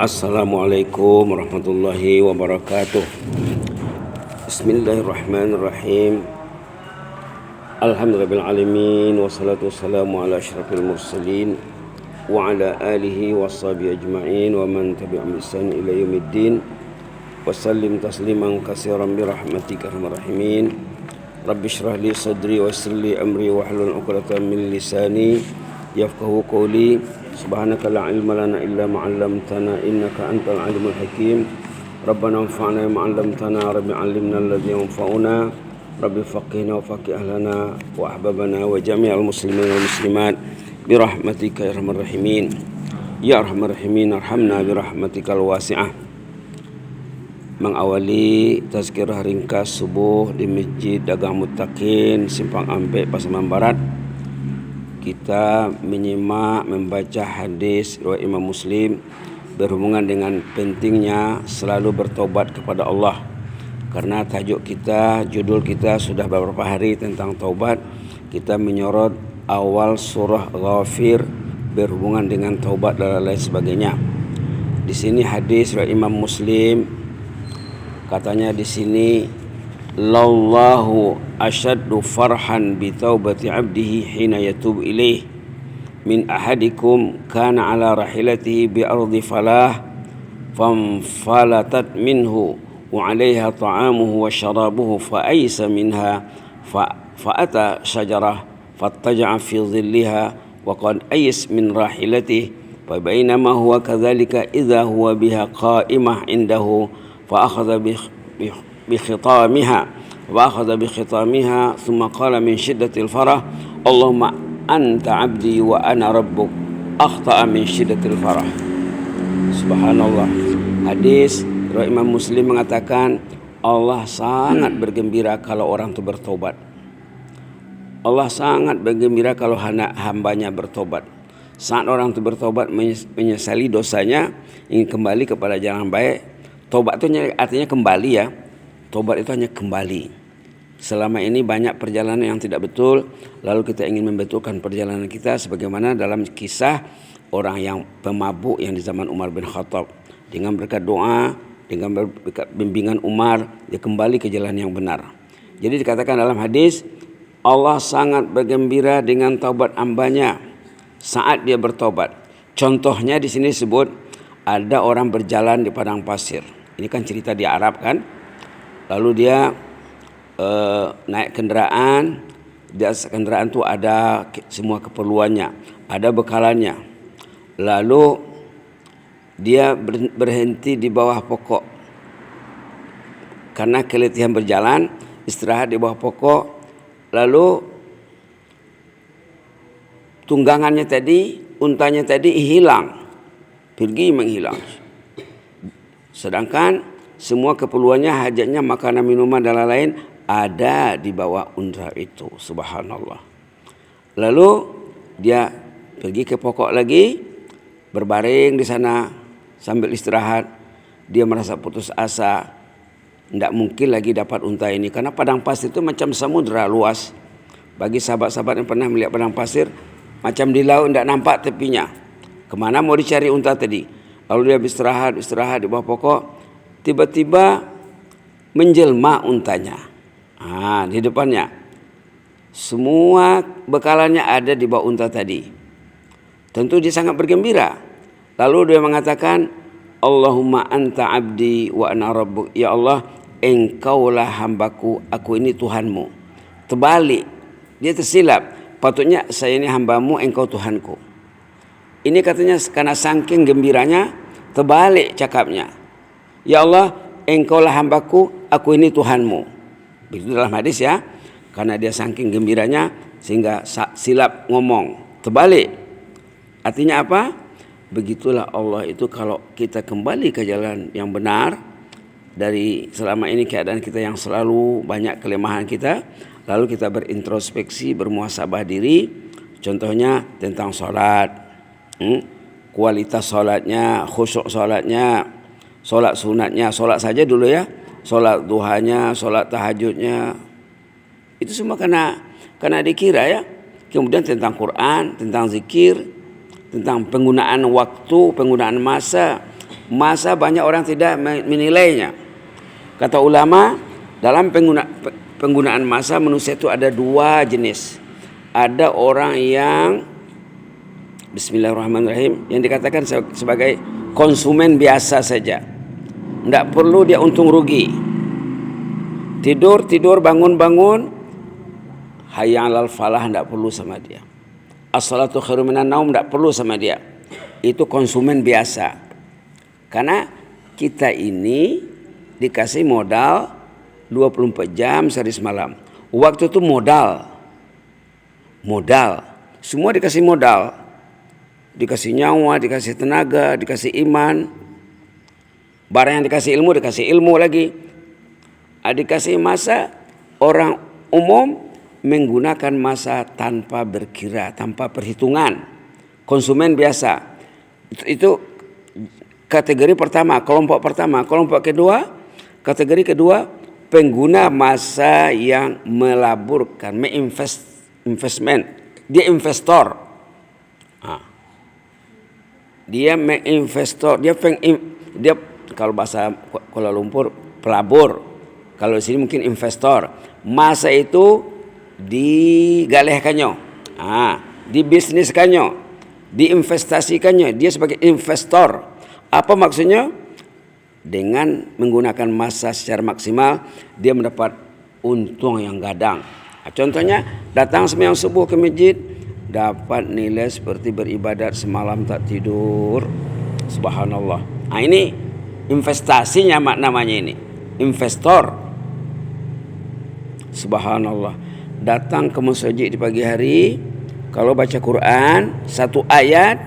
Assalamualaikum warahmatullahi wabarakatuh. Bismillahirrahmanirrahim. Alhamdulillahirrahmanirrahim. Wassalatu wassalamu ala asyrafil mursalin wa ala alihi washabihi ajma'in wa man tabi'ahum bi ihsan ila yaumiddin. Wassallim tasliman katsiran bi rahmatika arhamar rahimin. Rabbi shrah li sadri wa yassir li amri wahlul 'uqdatam min lisani yafqahu qawli. Subhanaka la ilma lana illa ma 'allamtana innaka antal alimul hakim. Rabbana anfa'na bima 'allamtana rabbi 'allimna alladhi yanfa'una rabbi faqihna wa faqih ahlana wa ahbabana wa jami'al muslimin wal muslimat bi rahmatika ya arhamar rahimin. Ya arhamar rahimin arhamna bi rahmatikal wasi'ah. Mengawali tazkirah ringkas subuh di Masjid Dagang Muttaqin Simpang Ampek Pasaman Barat, kita menyimak membaca hadis riwayat Imam Muslim berhubungan dengan pentingnya selalu bertobat kepada Allah. Karena tajuk kita, judul kita sudah beberapa hari tentang taubat. Kita menyorot awal surah Ghafir berhubungan dengan taubat dan lain sebagainya. Di sini hadis riwayat Imam Muslim, katanya di sini, Lallahu ashaddu farhan bi taubati abdihi hina yatub ilaih min ahadikum kana ala rahilatihi bi ardi falah famfalatat minhu wa alaiha ta'amuhu wa syarabuhu fa aisa minha fa ata syajarah fattaja'a fi dhilliha wa qad ais min rahilatihi fa bainama huwa kadzalika idza huwa biha qa'imah indahu fa akhadha بختامها ثم قال من شدة الفرح اللهم أنت عبدي وأنا ربك أخطأ من شدة الفرح. Subhanallah. Hadis riwayat Imam Muslim mengatakan Allah sangat bergembira kalau orang itu bertobat. Allah sangat bergembira kalau hambanya bertobat. Saat orang itu bertobat, menyesali dosanya, ingin kembali kepada jalan baik. Tobat itu artinya kembali ya. Tobat itu hanya kembali. Selama ini banyak perjalanan yang tidak betul, lalu kita ingin membetulkan perjalanan kita sebagaimana dalam kisah orang yang pemabuk yang di zaman Umar bin Khattab. Dengan berkat doa, dengan berkat bimbingan Umar, dia kembali ke jalan yang benar. Jadi dikatakan dalam hadis, Allah sangat bergembira dengan taubat hambanya saat dia bertobat. Contohnya di sini sebut ada orang berjalan di padang pasir. Ini kan cerita di Arab kan. Lalu dia naik kendaraan. Di atas kendaraan itu ada semua keperluannya, ada bekalannya. Lalu dia berhenti di bawah pokok karena keletihan berjalan, istirahat di bawah pokok. Lalu tunggangannya tadi, untanya tadi hilang, pergi menghilang. Sedangkan semua keperluannya, hajatnya, makanan, minuman dan lain-lain ada di bawah unta itu. Subhanallah. Lalu dia pergi ke pokok lagi, berbaring di sana sambil istirahat. Dia merasa putus asa, tidak mungkin lagi dapat unta ini karena padang pasir itu macam samudra luas. Bagi sahabat-sahabat yang pernah melihat padang pasir, macam di laut tidak nampak tepinya. Kemana mau dicari unta tadi? Lalu dia istirahat di bawah pokok. Tiba-tiba menjelma untanya. Di depannya. Semua bekalannya ada di bawah unta tadi. Tentu dia sangat bergembira. Lalu dia mengatakan, Allahumma anta abdi wa ana rabbuk. Ya Allah, engkaulah hambaku, aku ini Tuhanmu. Terbalik. Dia tersilap. Patutnya saya ini hambamu, engkau Tuhanku. Ini katanya karena saking gembiranya, terbalik cakapnya. Ya Allah, engkaulah hambaku, aku ini Tuhanmu. Begitu dalam hadis ya. Karena dia saking gembiranya sehingga silap ngomong. Terbalik. Artinya apa? Begitulah Allah itu kalau kita kembali ke jalan yang benar. Dari selama ini keadaan kita yang selalu banyak kelemahan kita. Lalu kita berintrospeksi, bermuhasabah diri. Contohnya tentang sholat. Kualitas sholatnya, khusyuk sholatnya. Solat sunatnya, solat saja dulu ya. Solat duhanya, solat tahajudnya. Itu semua karena dikira ya. Kemudian tentang Quran, tentang zikir, tentang penggunaan waktu, penggunaan masa, masa banyak orang tidak menilainya. Kata ulama, dalam penggunaan masa manusia itu ada dua jenis. Ada orang yang Bismillahirrahmanirrahim yang dikatakan sebagai konsumen biasa saja. Tidak perlu dia untung rugi. Tidur, bangun, hayya 'alal falah tidak perlu sama dia. As-salatu khairum minan naum tidak perlu sama dia. Itu konsumen biasa. Karena kita ini dikasih modal 24 jam sehari semalam. Waktu itu modal. Semua dikasih modal. Dikasih nyawa, dikasih tenaga, dikasih iman. Barang yang dikasih ilmu lagi. Dikasih masa, orang umum menggunakan masa tanpa berkira, tanpa perhitungan. Konsumen biasa. Itu kategori pertama, kelompok pertama. Kelompok kedua, kategori kedua, pengguna masa yang melaburkan, investment. Dia investor. Dia menginvestor, dia kalau bahasa Kuala Lumpur pelabur. Kalau di sini mungkin investor. Masa itu digalehkannya, dibisniskannya, diinvestasikannya. Dia sebagai investor. Apa maksudnya? Dengan menggunakan masa secara maksimal, dia mendapat untung yang gadang. Contohnya, datang sembahyang subuh ke masjid, dapat nilai seperti beribadat semalam tak tidur. Subhanallah. Ini investasinya namanya ini. Investor. Subhanallah. Datang ke masjid di pagi hari, kalau baca Quran, satu ayat,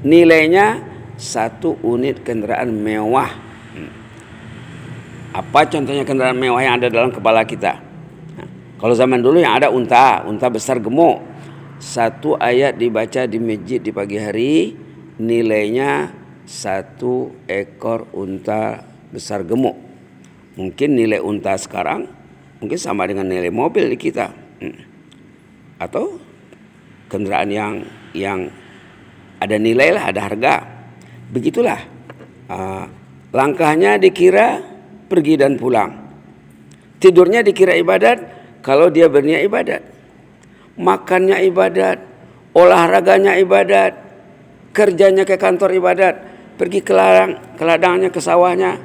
nilainya 1 unit kendaraan mewah. Apa contohnya kendaraan mewah yang ada dalam kepala kita? Kalau zaman dulu yang ada unta besar gemuk. 1 ayat dibaca di masjid di pagi hari, nilainya 1 ekor unta besar gemuk. Mungkin nilai unta sekarang mungkin sama dengan nilai mobil di kita, atau kendaraan yang ada nilai lah, ada harga. Begitulah langkahnya dikira pergi dan pulang, tidurnya dikira ibadat kalau dia berniat ibadat, makannya ibadat, olahraganya ibadat, kerjanya ke kantor ibadat, pergi ke ladangnya, ke sawahnya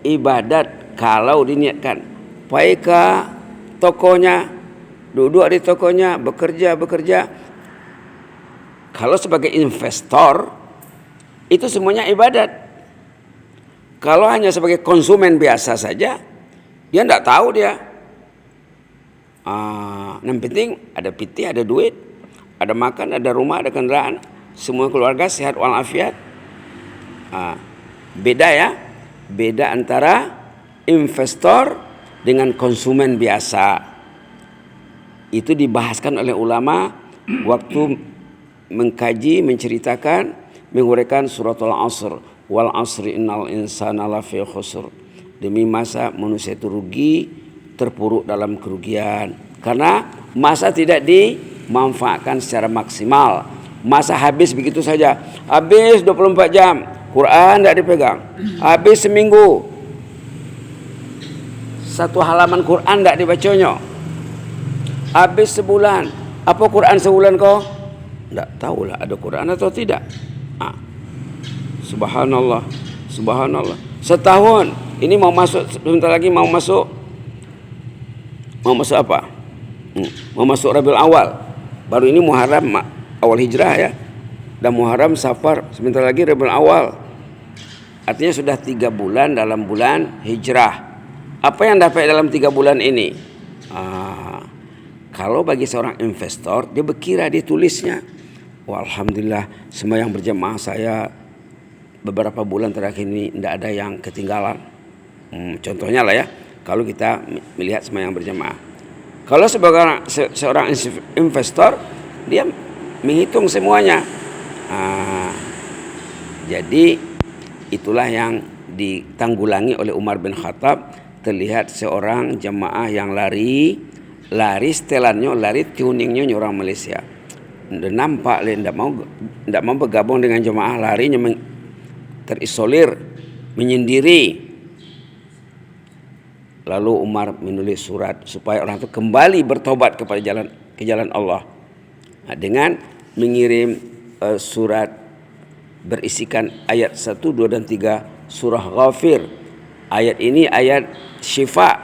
ibadat kalau diniatkan. Pergi ke tokonya, duduk di tokonya, bekerja. Kalau sebagai investor, itu semuanya ibadat. Kalau hanya sebagai konsumen biasa saja, dia tidak tahu dia. Yang penting ada piti, ada duit, ada makan, ada rumah, ada kendaraan, semua keluarga sehat walafiat. Beda ya, beda antara investor dengan konsumen biasa. Itu dibahaskan oleh ulama waktu mengkaji, menceritakan, menguraikan suratul Asr. Wal asri innal insana lafi khusr. Demi masa manusia itu rugi, terpuruk dalam kerugian. Karena masa tidak dimanfaatkan secara maksimal. Masa habis begitu saja. Habis 24 jam, Quran tidak dipegang. Habis seminggu, 1 halaman Quran tidak dibacanya. Habis sebulan, apa Quran sebulan kau? Tidak tahulah ada Quran atau tidak. Subhanallah. Setahun, ini mau masuk, sebentar lagi mau masuk apa? Mau masuk Rabiul Awal. Baru ini Muharram awal hijrah ya. Dan Muharram, Safar, sebentar lagi Rabiul Awal. Artinya sudah 3 bulan dalam bulan hijrah. Apa yang dapat dalam 3 bulan ini? Kalau bagi seorang investor, dia berkira, dia tulisnya. Alhamdulillah, sembahyang berjamaah saya beberapa bulan terakhir ini tidak ada yang ketinggalan. Contohnya lah ya, kalau kita melihat sembahyang berjamaah. Kalau seorang investor, dia menghitung semuanya. Jadi itulah yang ditanggulangi oleh Umar bin Khattab. Terlihat seorang jemaah yang lari setelannya, lari tuningnya orang Malaysia. Nampak tidak mau bergabung dengan jemaah larinya terisolir, menyendiri. Lalu Umar menulis surat supaya orang itu kembali bertobat kepada jalan Allah. Nah, dengan mengirim surat berisikan ayat 1, 2 dan 3 surah Ghafir. Ayat ini ayat syifa,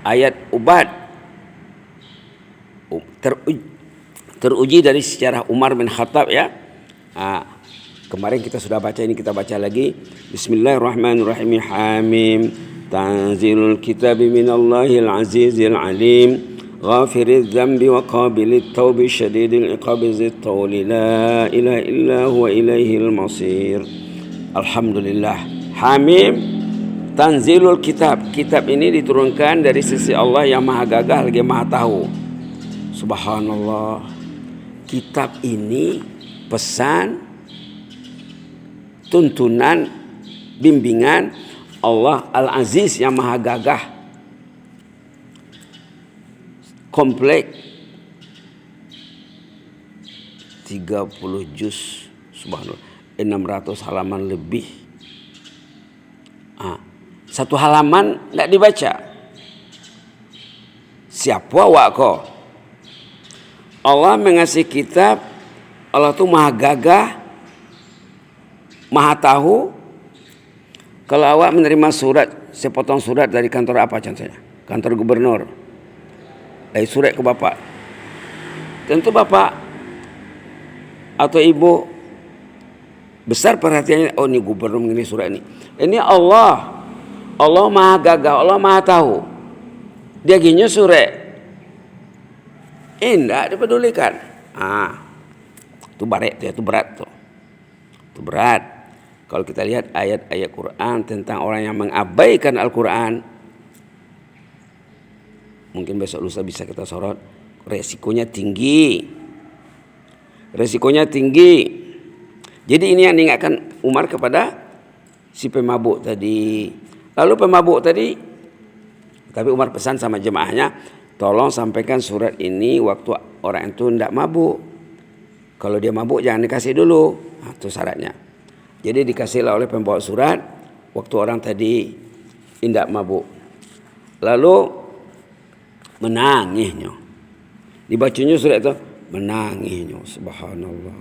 ayat ubat. Teruji dari sejarah Umar bin Khattab ya. Kemarin kita sudah baca, ini kita baca lagi. Bismillahirrahmanirrahim. Hamim. Tanzilul kitabi minallahil azizil alim. Ghafiriz dzambi wa qabilit taubi syadidil iqabi zit tawli la ilaha illa huwa ilaihil masir. Alhamdulillah. Hamim. Tanzilul kitab. Kitab ini diturunkan dari sisi Allah yang maha gagah lagi maha tahu. Subhanallah. Kitab ini pesan, tuntunan, bimbingan Allah Al-Aziz yang maha gagah, komplek, 30 juz, subhanallah, 600 halaman lebih. Satu halaman tidak dibaca. Siapa awak kau? Allah mengasih kitab. Allah tu maha gagah, maha tahu. Kalau awak menerima surat, sepotong surat dari kantor apa contohnya? Kantor gubernur. Dari surat ke bapak. Tentu bapak atau ibu besar perhatiannya, oh ini gubernur mengirim surat ini. Ini Allah. Allah maha gagah, Allah maha tahu. Dia gini surat. Tidak dipedulikan. Itu baret, itu berat tuh. Itu berat. Kalau kita lihat ayat-ayat Quran tentang orang yang mengabaikan Al-Quran, mungkin besok lusa bisa kita sorot, resikonya tinggi. Resikonya tinggi. Jadi ini yang diingatkan Umar kepada si pemabuk tadi. Lalu pemabuk tadi, tapi Umar pesan sama jemaahnya, tolong sampaikan surat ini waktu orang itu tidak mabuk. Kalau dia mabuk jangan dikasih dulu. Itu syaratnya. Jadi dikasihlah oleh pembawa surat waktu orang tadi tidak mabuk. Lalu menangisnya. Dibacanya surat itu menangisnya. Subhanallah.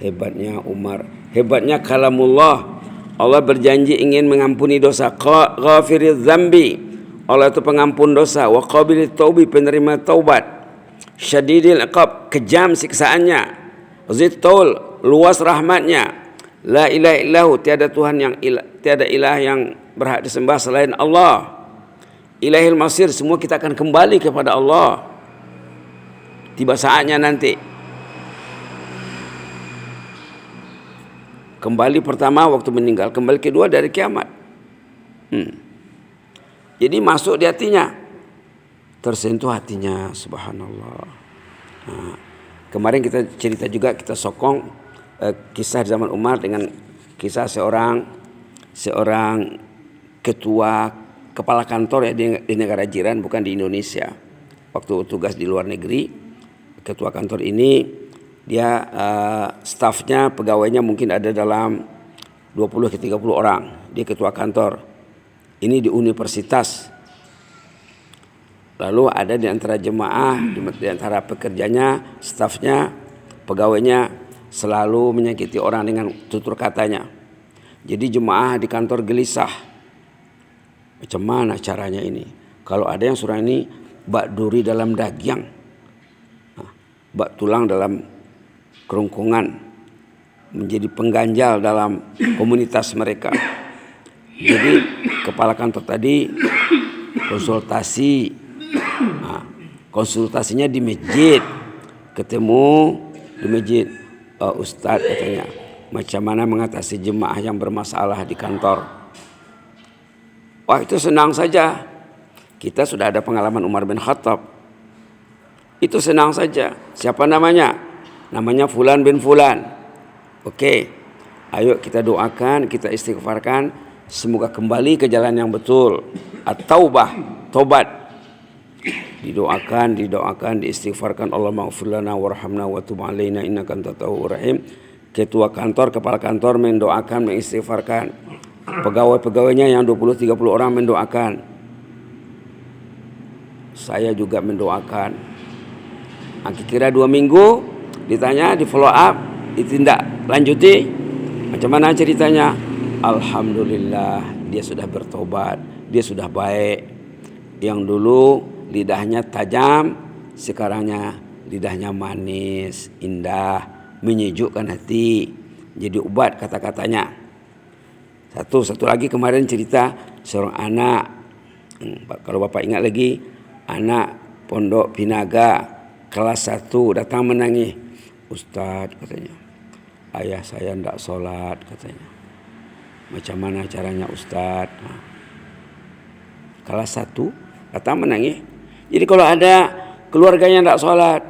Hebatnya Umar. Hebatnya kalamullah. Allah berjanji ingin mengampuni dosa. Ghafiriz dzambi. Allah itu pengampun dosa. Wa qabilit taubi, penerima taubat. Syadidil iqab, kejam siksaannya. Zittul, luas rahmatnya. La ilaha illahu, tiada ilah yang berhak disembah selain Allah. Ilahil masir, semua kita akan kembali kepada Allah. Tiba saatnya nanti. Kembali pertama waktu meninggal, kembali kedua dari kiamat. Jadi masuk di hatinya, tersentuh hatinya, subhanallah. Kemarin kita cerita juga, kita sokong kisah zaman Umar dengan kisah seorang ketua kepala kantor ya di negara jiran, bukan di Indonesia. Waktu tugas di luar negeri, ketua kantor ini dia stafnya, pegawainya mungkin ada dalam 20 ke 30 orang. Dia ketua kantor. Ini di universitas. Lalu ada di antara jemaah, di antara pekerjanya, stafnya, pegawainya selalu menyakiti orang dengan tutur katanya. Jadi jemaah di kantor gelisah. Macam mana caranya ini? Kalau ada yang suruh ini bak duri dalam daging, bak tulang dalam kerongkongan, menjadi pengganjal dalam komunitas mereka. Jadi kepala kantor tadi konsultasinya di masjid, ketemu di masjid. Ustadz katanya, macam mana mengatasi jemaah yang bermasalah di kantor. Wah, itu senang saja. Kita sudah ada pengalaman Umar bin Khattab. Itu senang saja. Siapa namanya? Namanya Fulan bin Fulan. Oke, ayo kita doakan, kita istighfarkan, semoga kembali ke jalan yang betul. At-taubah, tobat. Didoakan, diistighfarkan. Allah maghfir lana warhamna wa tub alaina innaka antat tawwabur rahim. ketua kantor, kepala kantor mendoakan, mengistighfarkan. Pegawai-pegawainya yang 20-30 orang mendoakan. Saya juga mendoakan. Kira 2 minggu ditanya, di follow up, ditindak lanjuti. Macam mana ceritanya? Alhamdulillah, dia sudah bertobat, dia sudah baik. Yang dulu lidahnya tajam, sekarangnya lidahnya manis, indah, menyejukkan hati. Jadi obat kata-katanya. Satu lagi kemarin cerita seorang anak, kalau Bapak ingat lagi, anak Pondok Pinaga kelas 1 datang menangis. Ustaz, katanya, ayah saya tidak sholat, katanya. Macam mana caranya Ustaz? Kelas 1 datang menangis. Jadi kalau ada keluarganya tidak sholat,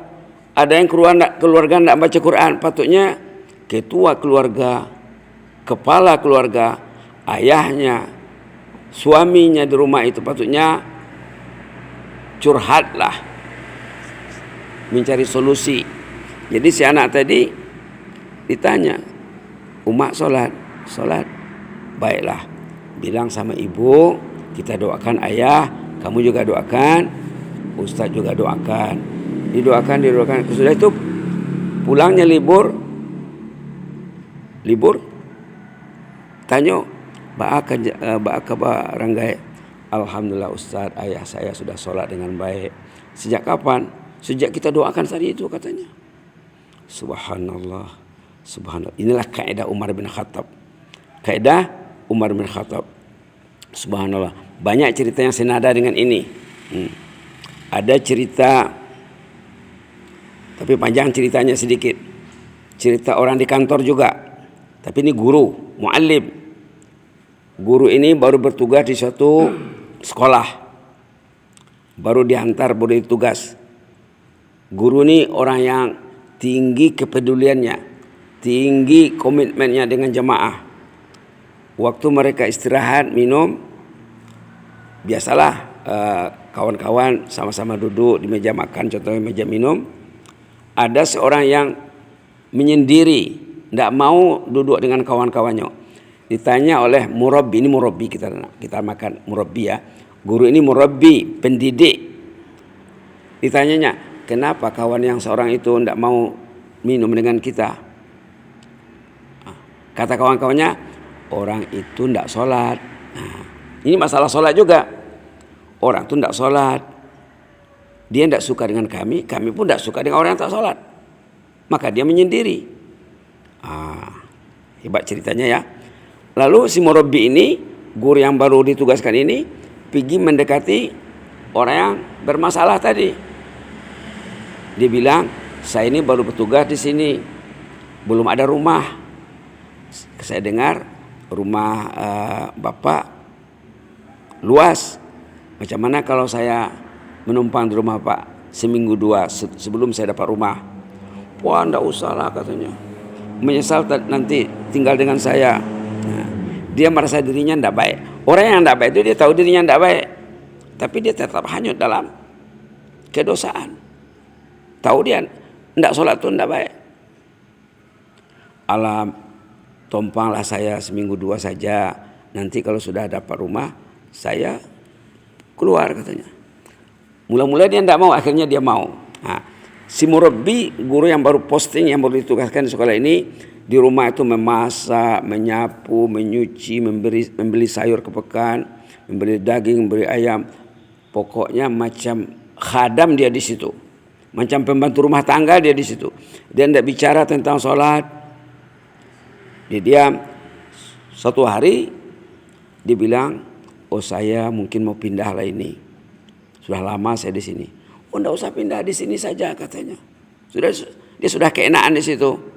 ada yang keluarga tidak baca Quran, patutnya ketua keluarga, kepala keluarga, ayahnya, suaminya di rumah itu patutnya curhatlah, mencari solusi. Jadi si anak tadi ditanya, umat sholat, baiklah, bilang sama ibu, kita doakan ayah, kamu juga doakan, ustaz juga doakan, didoakan. Sudah itu pulangnya libur, tanya, Ba'aka Ranggai, alhamdulillah Ustaz, ayah saya sudah sholat dengan baik. Sejak kapan? Sejak kita doakan tadi itu, katanya. Subhanallah. Inilah kaidah Umar bin Khattab. Subhanallah. Banyak cerita yang senada dengan ini. Ada cerita, tapi panjang ceritanya sedikit. Cerita orang di kantor juga. Tapi ini guru, muallim. Guru ini baru bertugas di suatu sekolah. Baru dihantar, baru ditugas. Guru ini orang yang tinggi kepeduliannya, tinggi komitmennya dengan jemaah. Waktu mereka istirahat, minum, biasalah kawan-kawan sama-sama duduk di meja makan, contohnya meja minum. Ada seorang yang menyendiri, tidak mau duduk dengan kawan-kawannya. Ditanya oleh murabbi, ini murabbi kita makan murabbi ya. Guru ini murabbi, pendidik. Ditanyanya, kenapa kawan yang seorang itu tidak mau minum dengan kita? Kata kawan-kawannya, orang itu tidak sholat. Ini masalah sholat juga. Orang itu tidak sholat. Dia tidak suka dengan kami pun tidak suka dengan orang yang tak sholat. Maka dia menyendiri. Hebat ceritanya ya. Lalu si murabbi ini, guru yang baru ditugaskan ini, pergi mendekati orang yang bermasalah tadi. Dia bilang, saya ini baru bertugas di sini, belum ada rumah. Saya dengar rumah Bapak luas. Macam mana kalau saya menumpang di rumah Pak seminggu 2 sebelum saya dapat rumah? Wah, tidak usah lah, katanya. Menyesal nanti tinggal dengan saya. Dia merasa dirinya tidak baik. Orang yang tidak baik itu dia tahu dirinya tidak baik, tapi dia tetap hanyut dalam kedosaan. Tahu dia tidak sholat itu tidak baik. Alam, tompanglah saya seminggu 2 saja. Nanti kalau sudah dapat rumah, saya keluar, katanya. Mula-mula dia tidak mau, akhirnya dia mau. Si murabbi, guru yang baru posting, yang baru ditugaskan di sekolah ini, di rumah itu memasak, menyapu, menyuci, membeli sayur ke pekan, membeli daging, membeli ayam. Pokoknya macam khadam dia di situ. Macam pembantu rumah tangga dia di situ. Dia tidak bicara tentang sholat. Dia diam. Suatu hari dia bilang, oh saya mungkin mau pindah lah ini. Sudah lama saya di sini. Oh tidak usah pindah, di sini saja, katanya. Dia sudah keenaan di situ.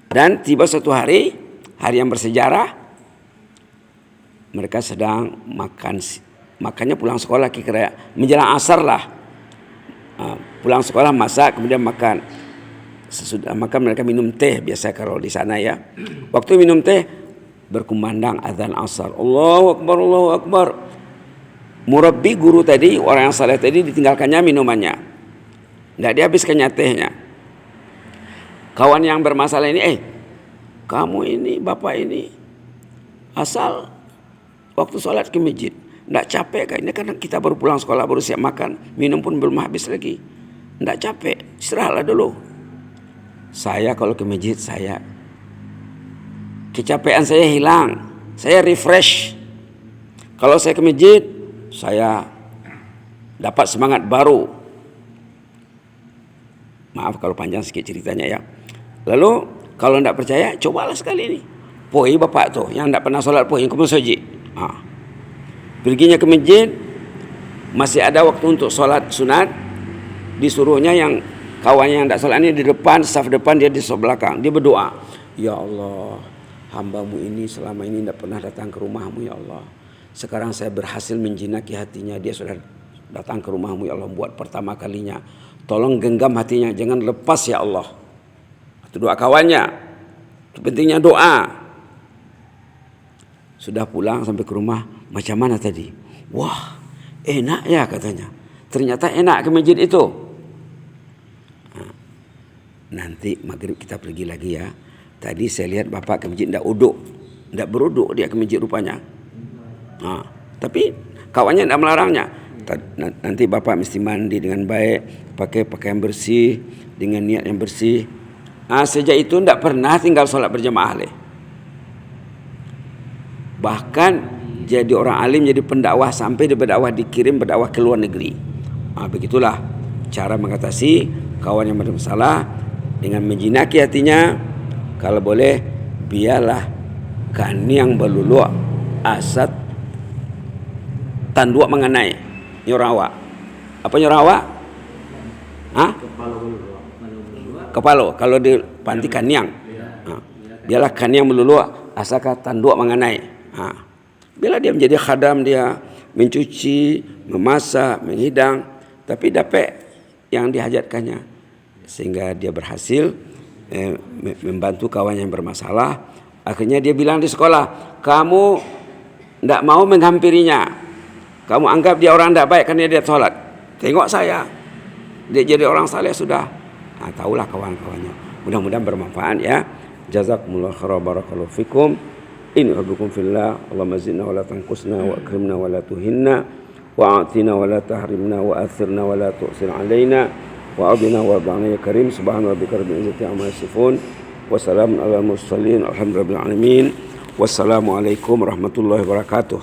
Dan tiba suatu hari yang bersejarah, mereka sedang makannya pulang sekolah, kira menjelang asar lah. Pulang sekolah masak, kemudian makan. Sesudah makan mereka minum teh, biasa kalau di sana ya. Waktu minum teh berkumandang azan asar. Allahu Akbar, Allahu Akbar. Murabbi guru tadi, orang yang saleh tadi, ditinggalkannya minumannya. Tidak dihabiskannya tehnya. kawan yang bermasalah ini, kamu ini, bapak ini, asal waktu sholat ke masjid, tidak capek kan? Ini kan kita baru pulang sekolah, baru siap makan, minum pun belum habis lagi. Tidak capek, istirahatlah dulu. Saya kalau ke masjid, kecapean saya hilang, saya refresh. Kalau saya ke masjid, saya dapat semangat baru. Maaf kalau panjang sedikit ceritanya ya. Lalu kalau tidak percaya, cobalah sekali ini. Poi bapak tuh yang tidak pernah sholat poi, yang ke masjid. Perginya ke masjid, masih ada waktu untuk sholat sunat. Disuruhnya yang kawannya yang tidak sholat ini di depan, saf depan, dia di sebelah belakang. Dia berdoa, ya Allah, hambamu ini selama ini tidak pernah datang ke rumahmu ya Allah. Sekarang saya berhasil menjinaki hatinya, dia sudah datang ke rumahmu ya Allah buat pertama kalinya. Tolong genggam hatinya, jangan lepas ya Allah. Itu doa kawannya. Itu pentingnya doa. Sudah pulang sampai ke rumah, macam mana tadi? Wah, enak ya katanya. Ternyata enak ke masjid itu. Nanti maghrib kita pergi lagi ya. Tadi saya lihat bapak ke masjid tidak uduk, tidak beruduk dia ke masjid rupanya. Tapi kawannya tidak melarangnya. Nanti bapak mesti mandi dengan baik, pakai pakaian bersih, dengan niat yang bersih. Sejak itu tidak pernah tinggal sholat berjamaah leh. Bahkan jadi orang alim, jadi pendakwah, sampai dia dikirim berdakwah ke luar negeri. Begitulah cara mengatasi kawan yang bermasalah. Dengan menjinaki hatinya, kalau boleh biarlah kaniang belulu asat tanduk mengenai nyorawa. Apa nyorawa? Kepala. Kalau di panti kaniang, biarlah kaniang melulu asal tanduk mengenai. Bila dia menjadi khadam, dia mencuci, memasak, menghidang, tapi dapat yang dihajatkannya. Sehingga dia berhasil membantu kawan yang bermasalah. Akhirnya dia bilang di sekolah, kamu tidak mau menghampirinya, kamu anggap dia orang tidak baik karena dia sholat. Tengok saya, dia jadi orang saleh sudah. Tahulah kawan-kawannya. Mudah-mudahan bermanfaat ya. Jazakumullah khairan, barakallahu fikum. In rabbukum fillah. Allahumma zidna wa la tanqusna wa akrimna wa la tuhinna wa a'tina wa la tahrimna wa athirna wa la tu'sir alaina. وعبنا وارضعنا يا كريم سبحان ربك رب العزة عما يصفون وسلام على المرسلين الحمد لله رب العالمين والسلام عليكم ورحمة الله وبركاته.